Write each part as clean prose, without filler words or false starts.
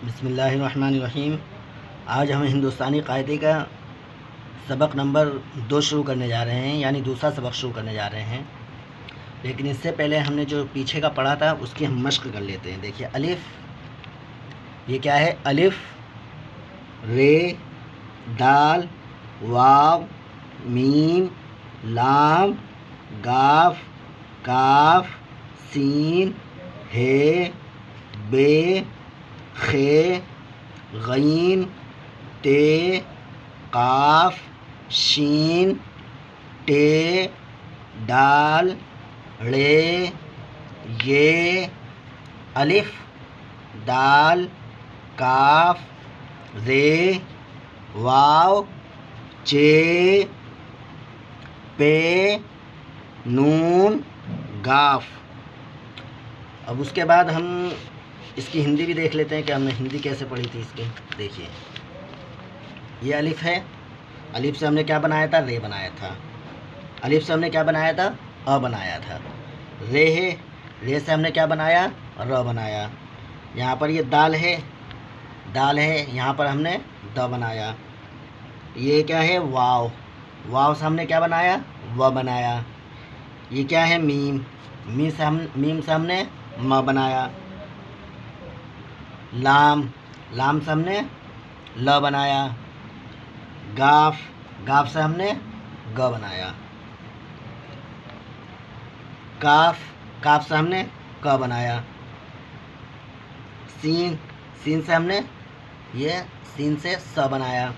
बिस्मिल्लाहिर्रहमानिर्रहीम। आज हम हिंदुस्तानी कायदे का सबक नंबर 2 शुरू करने जा रहे हैं, यानी दूसरा सबक शुरू करने जा रहे हैं। लेकिन इससे पहले हमने जो पीछे का पढ़ा था उसकी हम मश्क कर लेते हैं। देखिए, अलिफ़, ये क्या है? अलिफ़, रे, दाल, वाव, मीम, लाम, गाफ, काफ, सीन, हे, बे, खे, गईन, ते, काफ, शीन, टे, दाल, रे, ये, अलिफ, दाल, काफ, रे, वाव, चे, पे, नून, गाफ। अब उसके बाद हम इसकी हिंदी भी देख लेते हैं कि हमने हिंदी कैसे पढ़ी थी इसकी। देखिए, ये अलिफ है। अलिफ से हमने क्या बनाया था? रे बनाया था। अलिफ से हमने क्या बनाया था? अ बनाया था। रे है, रे से हमने क्या बनाया? र बनाया। यहाँ पर ये दाल है, दाल है, यहाँ पर हमने द बनाया। ये क्या है? वाव, वाव से हमने क्या बनाया? व बनाया। ये क्या है? मीम, मीम से हमने म बनाया। लाम, लाम से हमने ल बनाया। गाफ, गाफ से हमने ग बनाया। काफ, काफ से हमने क बनाया। सीन, सीन से हमने ये सीन से स बनाया।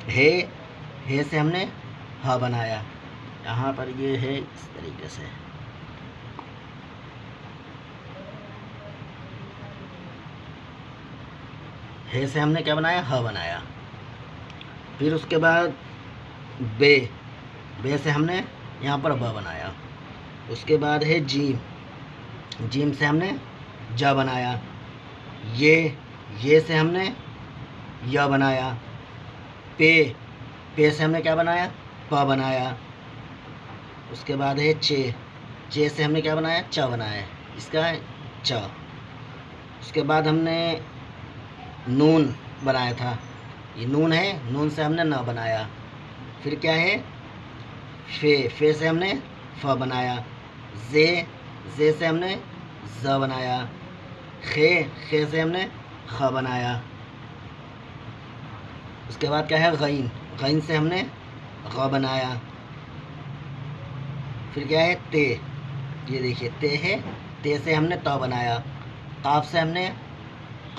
हे, हे से हमने ह बनाया। यहाँ पर ये है इस तरीके से। हे से हमने क्या बनाया? ह बनाया। फिर उसके बाद बे, बे से हमने यहाँ पर ब बनाया। उसके बाद है जीम, जीम से हमने ज बनाया। ये से हमने य बनाया। पे, पे से हमने क्या बनाया? प बनाया। उसके बाद है चे, चे से हमने क्या बनाया? च बनाया। इसका है च। उसके बाद हमने नून बनाया था, ये नून है, नून से हमने न बनाया। फिर क्या है? फे, फे से हमने फ बनाया। जे, जे से हमने ज बनाया। खे, खे से हमने ख बनाया। उसके बाद क्या है? गईन, गईन से हमने ग बनाया। फिर क्या है? ते, ये देखिए ते है, ते से हमने त बनाया। काफ से हमने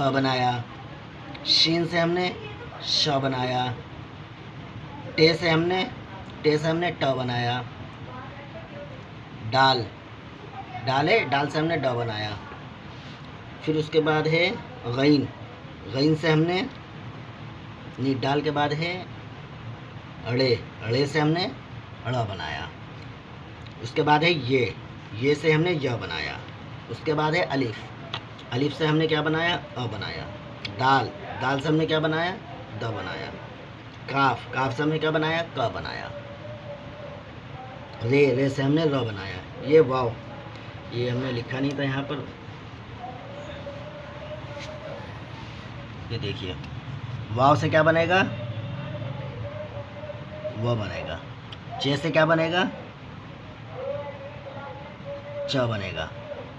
क बनाया। शीन से हमने श बनाया। टे से हमने ट बनाया। डाल, डाल है, डाल से हमने ड बनाया। फिर उसके बाद है गईन, गईन से हमने नहीं, डाल के बाद है अड़े, अड़े से हमने अड़ बनाया। उसके बाद है ये से हमने य बनाया। उसके बाद है अलिफ, अलिफ से हमने क्या बनाया? अ बनाया। दाल, दाल से हमने क्या बनाया? द बनाया। काफ, काफ से हमने क्या बनाया? क बनाया। रे, रे से हमने र बनाया। ये वाव, ये हमने लिखा नहीं था यहाँ पर, ये देखिए, वाव से क्या बनेगा? वो बनेगा। चे से क्या बनेगा? च बनेगा।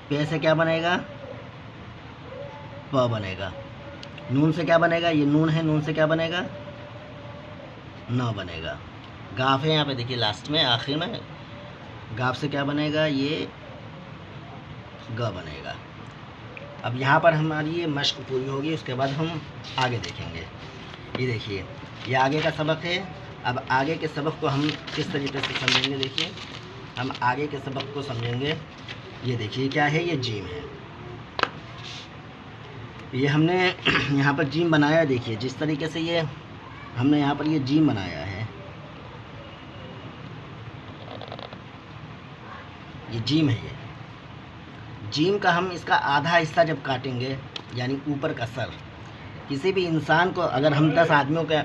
पे से क्या बनेगा? प बनेगा। नून से क्या बनेगा? ये नून है, नून से क्या बनेगा? न बनेगा। गाफ है यहाँ पे, देखिए लास्ट में, आखिर में, गाफ से क्या बनेगा? ये ग बनेगा। अब यहाँ पर हमारी ये मश्क पूरी होगी, उसके बाद हम आगे देखेंगे। ये देखिए, ये आगे का सबक है। अब आगे के सबक को हम किस तरीके से समझेंगे? देखिए, हम आगे के सबक को समझेंगे। ये देखिए क्या है? ये जीम है। ये हमने यहाँ पर जीम बनाया। देखिए जिस तरीके से ये हमने यहाँ पर ये जीम बनाया है, ये जीम है। ये जीम का हम इसका आधा हिस्सा जब काटेंगे, यानी ऊपर का सर, किसी भी इंसान को अगर हम 10 आदमियों के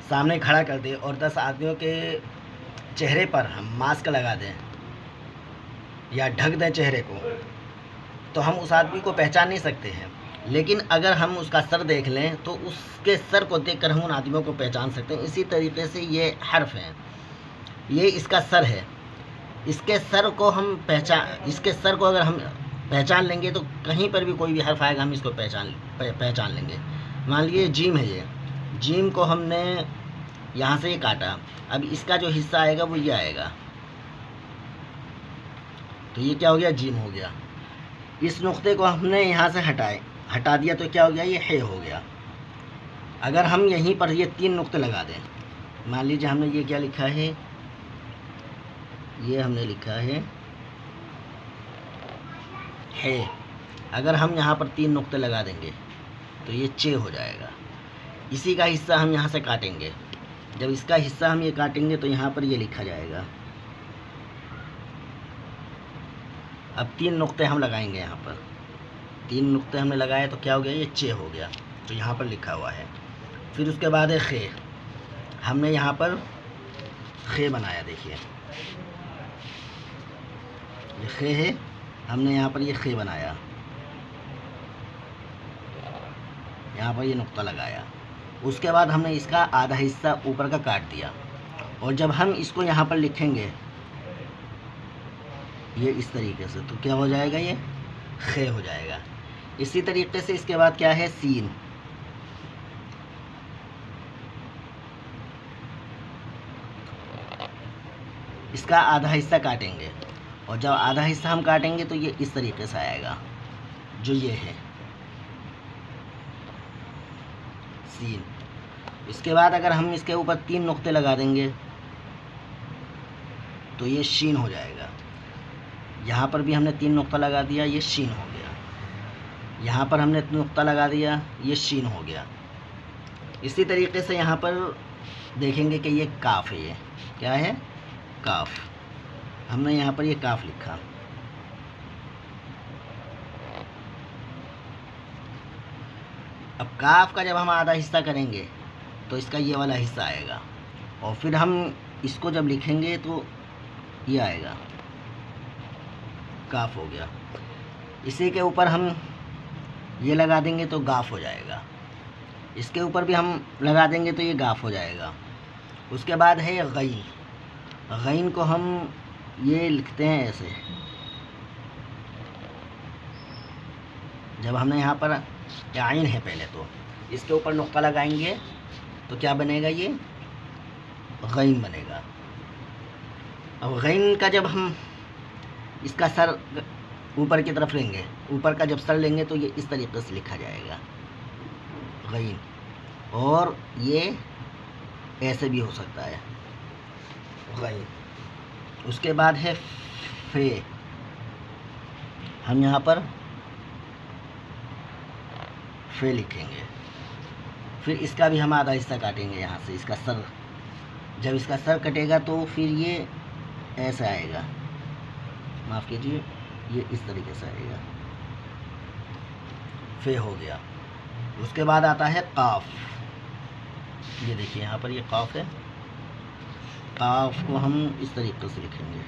सामने खड़ा कर दें और 10 आदमियों के चेहरे पर हम मास्क लगा दें या ढक दें चेहरे को, तो हम उस आदमी को पहचान नहीं सकते हैं। लेकिन अगर हम उसका सर देख लें तो उसके सर को देखकर हम उन आदमियों को पहचान सकते हैं। इसी तरीके से ये हर्फ हैं, ये इसका सर है, इसके सर को अगर हम पहचान लेंगे तो कहीं पर भी कोई भी हर्फ आएगा हम इसको पहचान लेंगे। मान लीजिए जीम है, ये जीम को हमने यहाँ से ये काटा, अब इसका जो हिस्सा आएगा वो ये आएगा, तो ये क्या हो गया, जीम हो गया। इस नुक्ते को हमने यहाँ से हटा दिया तो क्या हो गया, ये है हो गया। अगर हम यहीं पर ये 3 नुक्ते लगा दें, मान लीजिए हमने ये क्या लिखा है, ये हमने लिखा है, अगर हम यहाँ पर 3 नुक्ते लगा देंगे तो ये चे हो जाएगा। इसी का हिस्सा हम यहाँ से काटेंगे, जब इसका हिस्सा हम ये काटेंगे तो यहाँ पर ये लिखा जाएगा। अब 3 नुक्ते हम लगाएंगे, यहाँ पर 3 नुक्ते हमने लगाए तो क्या हो गया, ये चे हो गया, तो यहाँ पर लिखा हुआ है। फिर उसके बाद है खे, हमने यहाँ पर खे बनाया, देखिए ये खे है, हमने यहाँ पर ये खे बनाया, यहाँ पर ये नुक्ता लगाया। उसके बाद हमने इसका आधा हिस्सा ऊपर का काट दिया, और जब हम इसको यहाँ पर लिखेंगे ये इस तरीके से, तो क्या हो जाएगा, ये खे हो जाएगा। इसी तरीके से इसके बाद क्या है, सीन, इसका आधा हिस्सा काटेंगे, और जब आधा हिस्सा हम काटेंगे तो ये इस तरीके से आएगा, जो ये है सीन। इसके बाद अगर हम इसके ऊपर 3 नुक्ते लगा देंगे तो ये शीन हो जाएगा। यहाँ पर भी हमने 3 नुक्ता लगा दिया, ये शीन हो गया। यहाँ पर हमने नुक्ता लगा दिया, ये शीन हो गया। इसी तरीके से यहाँ पर देखेंगे कि ये काफ है, ये क्या है, काफ। हमने यहाँ पर ये काफ लिखा। अब काफ का जब हम आधा हिस्सा करेंगे तो इसका ये वाला हिस्सा आएगा, और फिर हम इसको जब लिखेंगे तो ये आएगा, काफ हो गया। इसी के ऊपर हम ये लगा देंगे तो गाफ हो जाएगा, इसके ऊपर भी हम लगा देंगे तो ये गाफ हो जाएगा। उसके बाद है गईन, गईन को हम ये लिखते हैं ऐसे, जब हमने यहाँ पर आइन है पहले तो इसके ऊपर नुक्ता लगाएंगे तो क्या बनेगा, ये गईन बनेगा। अब गईन का जब हम इसका सर ऊपर की तरफ लेंगे, ऊपर का जब सर लेंगे तो ये इस तरीके से लिखा जाएगा गईन, और ये ऐसे भी हो सकता है गईन। उसके बाद है फे, हम यहाँ पर फे लिखेंगे। फिर इसका भी हम आधा हिस्सा काटेंगे यहाँ से, इसका सर, जब इसका सर कटेगा तो फिर ये ऐसा आएगा, माफ़ कीजिए, ये इस तरीके से आएगा, फे हो गया। उसके बाद आता है काफ, ये देखिए यहाँ पर ये काफ है, काफ को हम इस तरीके से लिखेंगे।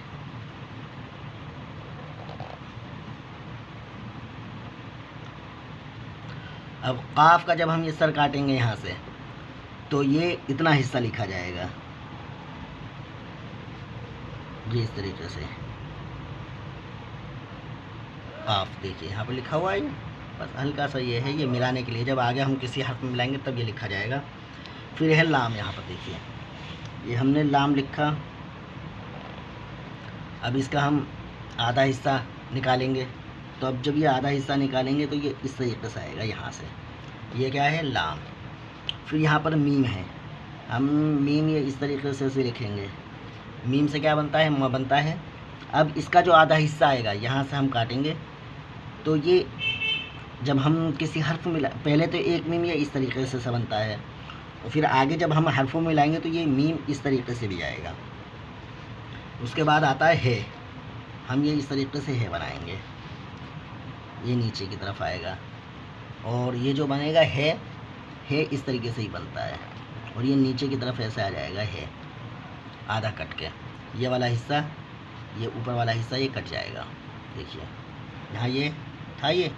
अब काफ का जब हम ये सर काटेंगे यहाँ से तो ये इतना हिस्सा लिखा जाएगा, ये इस तरीके से काफ, देखिए यहाँ पर लिखा हुआ है, बस हल्का सा ये है, ये मिलाने के लिए, जब आगे हम किसी हर्फ में मिलाएंगे तब ये लिखा जाएगा। फिर है लाम, यहाँ पर देखिए ये हमने लाम लिखा। अब इसका हम आधा हिस्सा निकालेंगे, तो अब जब ये आधा हिस्सा निकालेंगे तो ये इस तरीके से आएगा, यहाँ से, ये क्या है, लाम। फिर यहाँ पर मीम है, हम मीम ये इस तरीके से उसे लिखेंगे, मीम से क्या बनता है, म बनता है। अब इसका जो आधा हिस्सा आएगा यहाँ से हम काटेंगे तो ये जब हम किसी हर्फ में पहले तो एक मीम ये इस तरीके से बनता है, और फिर आगे जब हम हर्फों में लाएंगे तो ये मीम इस तरीके से भी आएगा। उसके बाद आता है हम ये इस तरीके से है बनाएंगे, ये नीचे की तरफ आएगा, और ये जो बनेगा है इस तरीके से ही बनता है, और ये नीचे की तरफ ऐसे आ जाएगा, है आधा कट के, ये वाला हिस्सा, ये ऊपर वाला हिस्सा ये कट जाएगा। देखिए यहाँ ये था, ये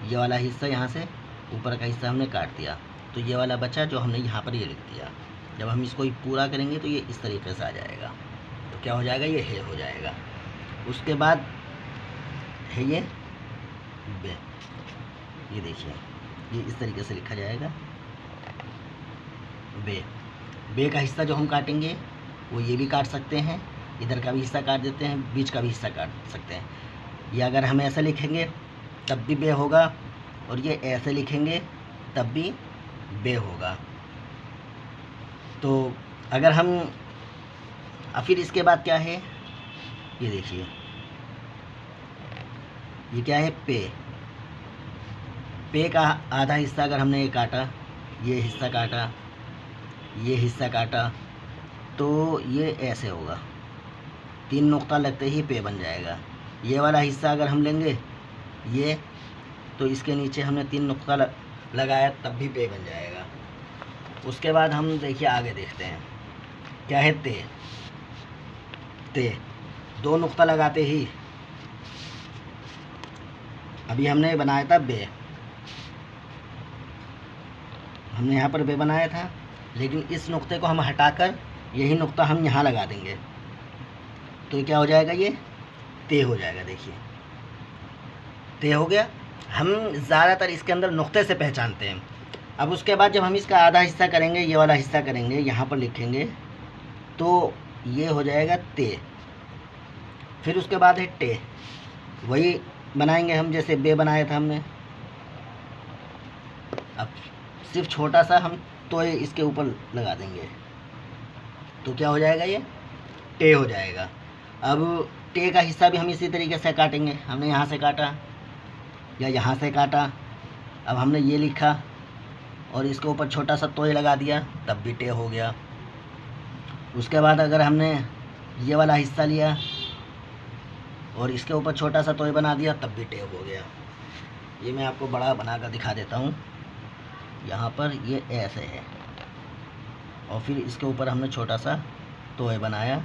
ये वाला हिस्सा यहाँ से ऊपर का हिस्सा हमने काट दिया, तो ये वाला बचा जो हमने यहाँ पर ये लिख दिया। जब हम इसको पूरा करेंगे तो ये इस तरीके से आ जाएगा। तो क्या हो जाएगा, ये है हो जाएगा। उसके बाद है ये बे, ये देखिए ये इस तरीके से लिखा जाएगा बे का हिस्सा जो हम काटेंगे वो ये भी काट सकते हैं, इधर का भी हिस्सा काट देते हैं, बीच का भी हिस्सा काट सकते हैं। ये अगर हम ऐसे लिखेंगे तब भी बे होगा, और ये ऐसे लिखेंगे तब भी बे होगा। तो अगर हम फिर इसके बाद क्या है, ये देखिए ये क्या है, पे का आधा हिस्सा अगर हमने ये काटा, ये हिस्सा काटा, ये हिस्सा काटा, तो ये ऐसे होगा, 3 नुक्ता लगते ही पे बन जाएगा। ये वाला हिस्सा अगर हम लेंगे ये, तो इसके नीचे हमने 3 नुक्ता लगाया तब भी पे बन जाएगा। उसके बाद हम देखिए आगे देखते हैं क्या है, ते 2 नुक्ता लगाते ही, अभी हमने बनाया था बे, हमने यहाँ पर बे बनाया था, लेकिन इस नुक्ते को हम हटाकर यही नुक्ता हम यहाँ लगा देंगे, तो ये क्या हो जाएगा, ये ते हो जाएगा। देखिए ते हो गया। हम ज़्यादातर इसके अंदर नुक्ते से पहचानते हैं। अब उसके बाद जब हम इसका आधा हिस्सा करेंगे, ये वाला हिस्सा करेंगे, यहाँ पर लिखेंगे तो ये हो जाएगा ते। फिर उसके बाद है टे, वही बनाएंगे हम जैसे बे बनाया था हमने। अब सिर्फ छोटा सा हम तो इसके ऊपर लगा देंगे, तो क्या हो जाएगा, ये टे हो जाएगा। अब टे का हिस्सा भी हम इसी तरीके से काटेंगे। हमने यहाँ से काटा या यहाँ से काटा, अब हमने ये लिखा और इसके ऊपर छोटा सा तोय लगा दिया, तब भी टे हो गया। उसके बाद अगर हमने ये वाला हिस्सा लिया और इसके ऊपर छोटा सा तोय बना दिया, तब भी टे हो गया। ये मैं आपको बड़ा बना कर दिखा देता हूँ। यहाँ पर ये ऐसे है और फिर इसके ऊपर हमने छोटा सा तोय बनाया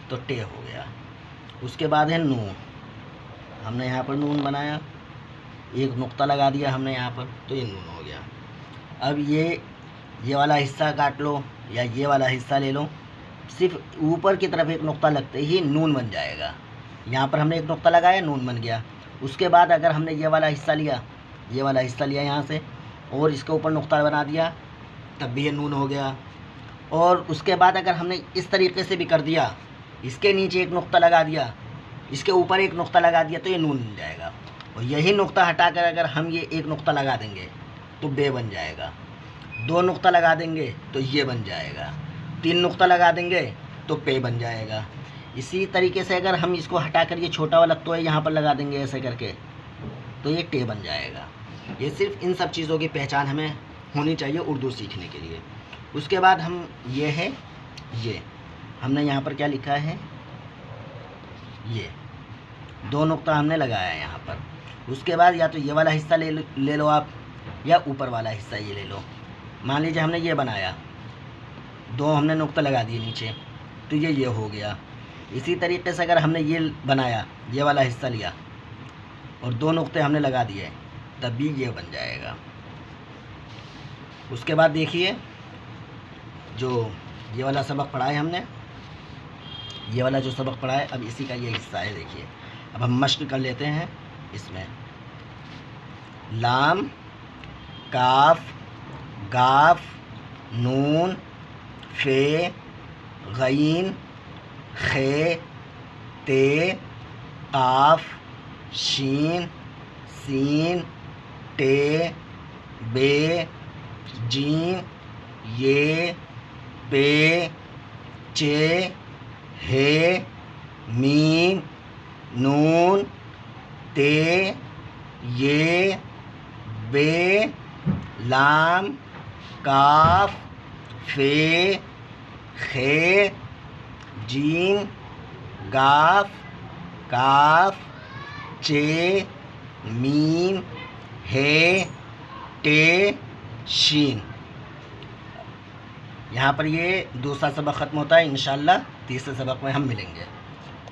तो टे हो गया। उसके बाद है नून, हमने यहाँ पर नून बनाया, एक नुक्ता लगा दिया हमने यहाँ पर, तो ये नून हो गया। अब ये वाला हिस्सा काट लो या ये वाला हिस्सा ले लो, सिर्फ ऊपर की तरफ एक नुक्ता लगते ही नून बन जाएगा। यहाँ पर हमने एक नुक्ता लगाया, नून बन गया। उसके बाद अगर हमने ये वाला हिस्सा लिया, ये वाला हिस्सा लिया यहाँ से और इसके ऊपर नुक्ता बना दिया, तब भी ये नून हो गया। और उसके बाद अगर हमने इस तरीके से भी कर दिया, इसके नीचे एक नुक्ता लगा दिया, इसके ऊपर एक नुक्ता लगा दिया, तो ये नून बन जाएगा। और यही नुक्ता हटाकर अगर हम ये एक नुक्ता लगा देंगे तो बे बन जाएगा। 2 नुक्ता लगा देंगे तो ये बन जाएगा। 3 नुक्ता लगा देंगे तो पे बन जाएगा। इसी तरीके से अगर हम इसको हटाकर ये छोटा वाला तो यहाँ पर लगा देंगे ऐसे करके, तो ये टे बन जाएगा। ये सिर्फ इन सब चीज़ों की पहचान हमें होनी चाहिए उर्दू सीखने के लिए। उसके बाद हम ये है, ये हमने यहाँ पर क्या लिखा है, ये 2 नुक्ता हमने लगाया है यहाँ पर। उसके बाद या तो ये वाला हिस्सा ले लो आप, या ऊपर वाला हिस्सा ये ले लो। मान लीजिए हमने ये बनाया, 2 हमने नुक्ता लगा दिए नीचे, तो ये हो गया। इसी तरीके से अगर हमने ये बनाया, ये वाला हिस्सा लिया और 2 नुक्ते हमने लगा दिए, तब भी ये बन जाएगा। उसके बाद देखिए जो ये वाला सबक पढ़ा है हमने, ये वाला जो सबक पढ़ा है, अब इसी का ये हिस्सा है। देखिए अब हम मश्क कर लेते हैं इसमें। लाम, काफ, गाफ, नून, फे, गईन, खे, ते, काफ, शीन, सीन, टे, बे, जीम, ये, पे, चे, हे, मीम, नून, ते, ये, बे, लाम, काफ, फे, खे, जीम, गाफ, काफ, चे, मीम, हे, टे, शीन। यहाँ पर ये दूसरा सबक ख़त्म होता है। इंशाअल्लाह तीसरे सबक में हम मिलेंगे।